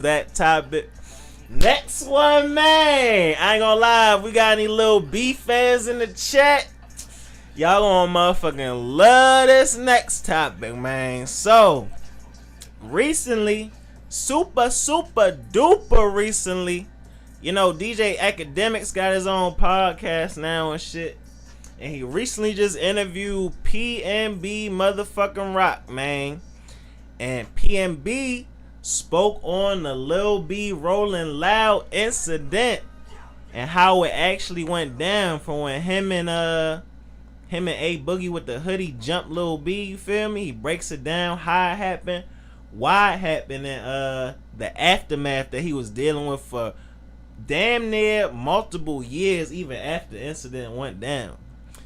that topic. Next one, man. I ain't gonna lie. If we got any little B fans in the chat, y'all gonna motherfucking love this next topic, man. So, recently, super duper recently, you know, DJ Academics got his own podcast now and shit. And he recently just interviewed PNB motherfucking Rock, man. And PNB spoke on the Lil B Rolling Loud incident and how it actually went down from when him and A Boogie with the hoodie jumped Lil B, you feel me? He breaks it down, how it happened, why it happened, and the aftermath that he was dealing with for damn near multiple years even after the incident went down.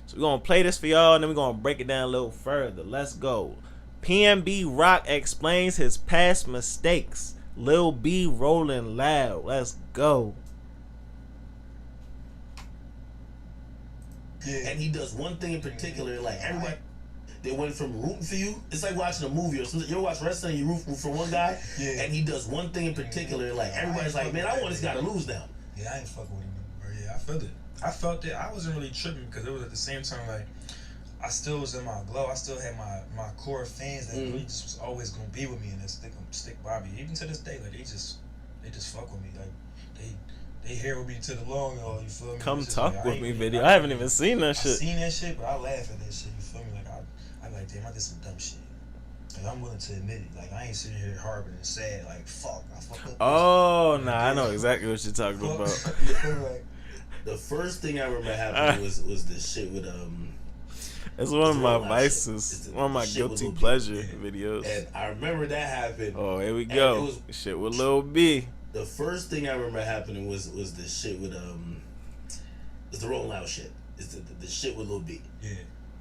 So we're gonna play this for y'all and then we're gonna break it down a little further. Let's go. PNB Rock explains his past mistakes. Lil B Rolling Loud. Let's go. Yeah. And he does one thing in particular, like everybody, they went from rooting for you. It's like watching a movie or something. You watch wrestling, you root for one guy, and he does one thing in particular, like everybody's like, man, I want this guy to lose now. Yeah, I ain't fucking with him, bro. Yeah, I felt it. I felt it. I wasn't really tripping because it was at the same time like I still was in my glow. I still had my core fans that really just was always gonna be with me and stick by me. Even to this day, like they just fuck with me. Like they here with me to the long haul. You feel me? Come talk with me video. I haven't even seen that shit. I seen that shit, but I laugh at that shit. You feel me? Like I like, damn, I did some dumb shit. Like I'm willing to admit it. Like I ain't sitting here harboring and sad. Like fuck, I fucked up. Oh nah, I know exactly what you're talking about. The first thing I remember happening was this shit with It's one of my vices, one of my guilty pleasure videos. And I remember that happened. Oh, here we go. Shit with Lil B. The first thing I remember happening was this shit with it's the Rolling Loud shit. It's the shit with Lil B. Yeah.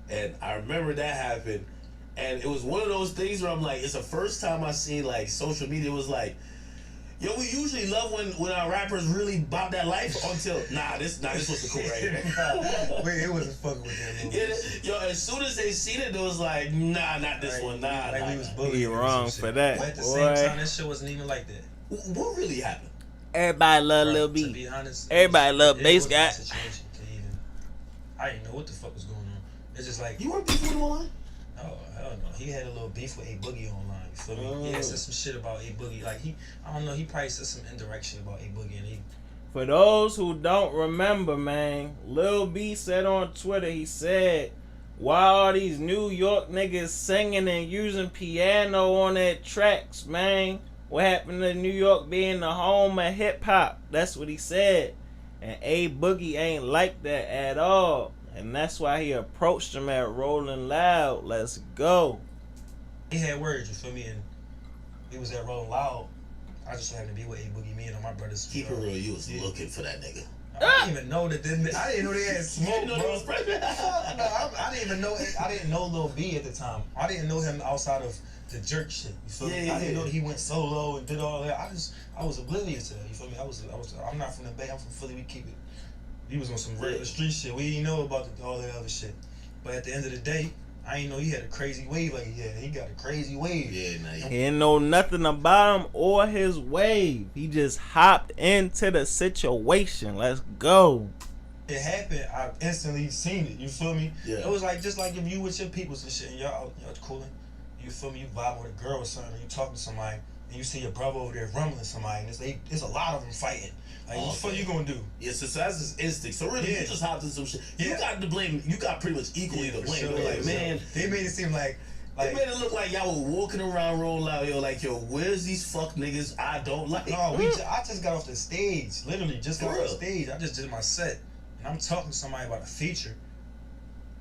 And I remember that happened, and it was one of those things where I'm like, it's the first time I seen like social media was like, yo, we usually love when our rappers really bop that life until this was the cool right here. Wait, it wasn't fucking with that. Yeah, yo, as soon as they seen it, it was like, nah, not this one, nah. Like we was bullied. He wrong for that. But at the same time, that shit wasn't even like that. What really happened? Everybody love Lil B. To be honest, everybody love bass guy. I didn't know what the fuck was going on. It's just like you weren't beefing with him online. Oh hell no, he had a little beef with A Boogie online. You feel me? Yeah, said some shit about A Boogie. Like I don't know. He probably said some indirect shit about A Boogie, and he. For those who don't remember, man, Lil B said on Twitter, he said, "Why are these New York niggas singing and using piano on their tracks, man? What happened to New York being the home of hip hop?" That's what he said. And A Boogie ain't like that at all. And that's why he approached him at Rolling Loud. Let's go. He had words, you feel me? And he was at Rolling Loud. I just happened to be with A Boogie, me and my brothers. Keep it real, you was looking for that nigga. I didn't even know that I didn't know they had smoke, bro. Was pregnant. No, I didn't even know. I didn't know Lil B at the time. I didn't know him outside of the jerk shit. You feel me? I didn't know that he went solo and did all that. I was oblivious to that. You feel me? I'm not from the Bay. I'm from Philly. We keep it. He was on some regular street shit. We didn't know about all that other shit. But at the end of the day, I didn't know he had a crazy wave like he had. He got a crazy wave. Yeah, nah, he didn't know nothing about him or his wave. He just hopped into the situation. Let's go. It happened. I instantly seen it. You feel me? Yeah. It was like just like if you with your peoples and shit, and y'all cooling. You feel me? You vibe with a girl or something. Or you talking to somebody, and you see your brother over there rumbling somebody, and it's a lot of them fighting. Like, what the fuck you gonna do? Yeah, so that's his instinct. So really, you just hopped into some shit. You got to blame. You got pretty much equally to blame. Sure, like, man, they made it seem like they made it look like y'all were walking around Rolling Loud. Yo, like, yo, where's these fuck niggas I don't like? No, I just got off the stage. Literally, just got off the stage. I just did my set, and I'm talking to somebody about a feature,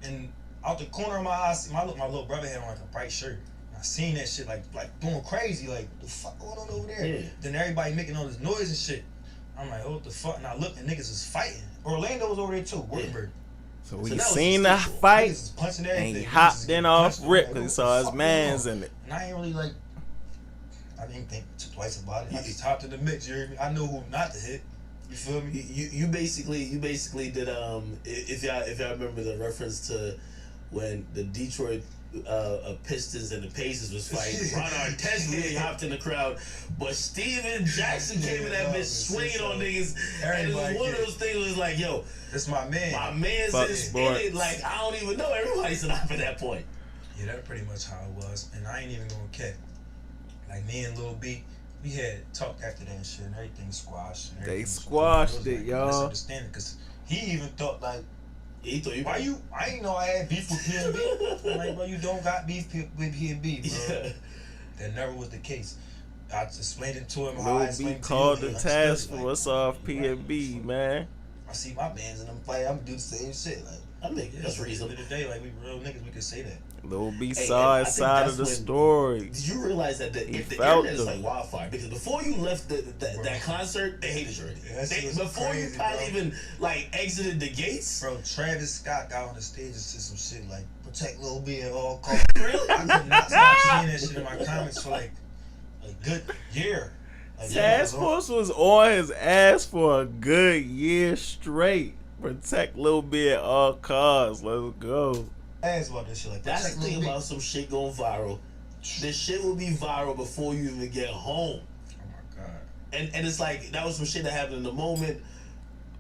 and out the corner of my eye, my little brother had on like a bright shirt. I seen that shit like going crazy. Like, the fuck going on over there? Yeah. Then everybody making all this noise and shit. I'm like, oh, what the fuck? And I look, and niggas is fighting. Orlando was over there too, Wittenberg. So we seen the fight, and he hopped in off rip because he saw his mans in it. And I ain't really like, I didn't think twice about it. I just hopped in the mix. You hear me? I know who not to hit. You feel me? You basically did if y'all remember the reference to when the Detroit Pistons and the Pacers was fighting. Ron Artest really hopped in the crowd, but Steven Jackson came in that bitch swinging on niggas. And it was one of those things was like, yo, that's my man. My man's is in it. Like, I don't even know. Everybody stood up at that point. Yeah, that's pretty much how it was. And I ain't even gonna cap. Like, me and Lil B, we had talked after that and shit, and everything squashed. And they squashed it, like, y'all. Misunderstanding, because he even thought, like, he thought you. Why you? I ain't know I had beef with PNB. I'm like, bro, you don't got beef with PNB, bro. Yeah. That never was the case. I explained it to him. How I explained it to called you, the task force off PNB, man. I see my mans in them fight. I'm gonna do the same shit. Like, I think that's reasonable. Today, like, we real niggas, we could say that. Lil B saw his side of the story. Did you realize that the internet is like wildfire? Because before you left that concert, they hated you already. Before crazy, you probably even like exited the gates. Bro, Travis Scott got on the stage and said some shit like, protect Lil B at all costs. Really? I could not stop seeing that shit in my comments for like a good year. Like, Task Force was on his ass for a good year straight. Protect Lil B at all costs. Let's go. About this shit like that's the thing about some shit going viral. This shit will be viral before you even get home. Oh my god. And it's like that was some shit that happened in the moment.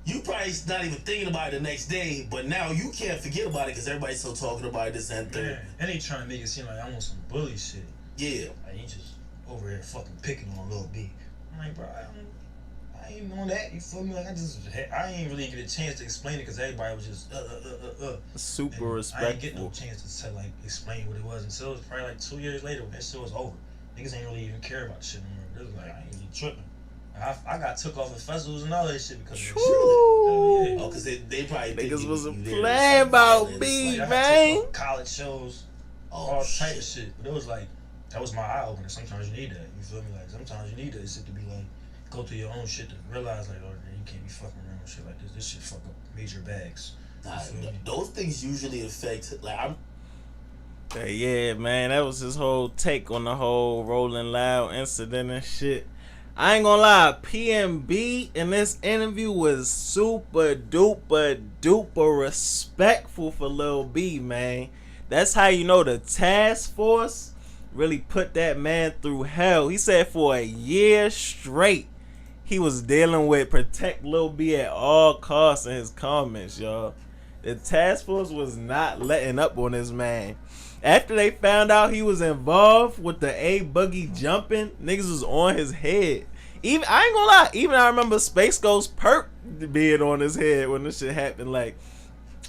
You probably not even thinking about it the next day, but now you can't forget about it because everybody's still talking about it, this and third. Yeah. And they trying to make it seem like I want some bully shit. Yeah. Like he just over here fucking picking on Lil B. I'm like, bro, I ain't on that. You feel me? Like I ain't really get a chance to explain it because everybody was just super and respectful. I ain't get no chance to like explain what it was until it was probably like 2 years later when that shit was over. Niggas ain't really even care about the shit anymore. It was like I ain't really tripping. I got took off at festivals and all that shit because of that shit. Oh, because they probably niggas wasn't playing about me, like, man. College shows, all type of shit. But it was like that was my eye opener. Sometimes you need that. You feel me? Like sometimes you need that shit to be like. Go through your own shit to realize like, oh, man, you can't be fucking around with shit like this. This shit fuck up major bags. Those things usually affect like yeah, man, that was his whole take on the whole Rolling Loud incident and shit. I ain't gonna lie, PNB in this interview was super duper respectful for Lil B, man. That's how you know the task force really put that man through hell. He said for a year straight he was dealing with protect Lil B at all costs in his comments, y'all. The task force was not letting up on this man. After they found out he was involved with the A Boogie jumping, niggas was on his head. Even I ain't gonna lie, even I remember Space Ghost Perk being on his head when this shit happened. Like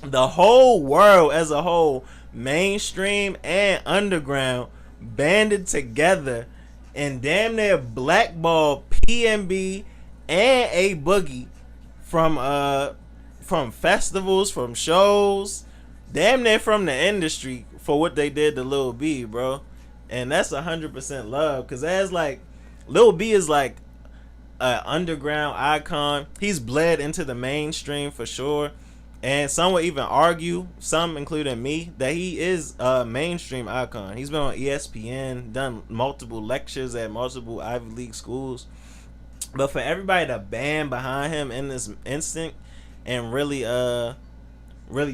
the whole world as a whole, mainstream and underground, banded together and damn near blackball PNB and A Boogie from festivals, from shows, damn near from the industry for what they did to Lil B, bro. And that's 100% love, cause as like Lil B is like an underground icon. He's bled into the mainstream for sure. And some would even argue, some including me, that he is a mainstream icon. He's been on ESPN, done multiple lectures at multiple Ivy League schools. But for everybody to band behind him in this instant and really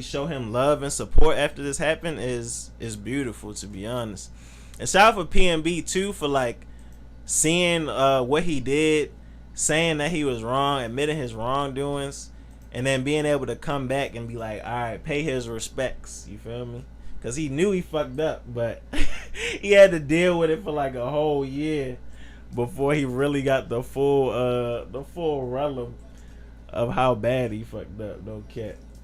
show him love and support after this happened is beautiful, to be honest. And shout out for PNB too for like seeing what he did, saying that he was wrong, admitting his wrongdoings, and then being able to come back and be like, all right, pay his respects. You feel me? Because he knew he fucked up, but he had to deal with it for like a whole year before he really got the full realm of how bad he fucked up. No cap.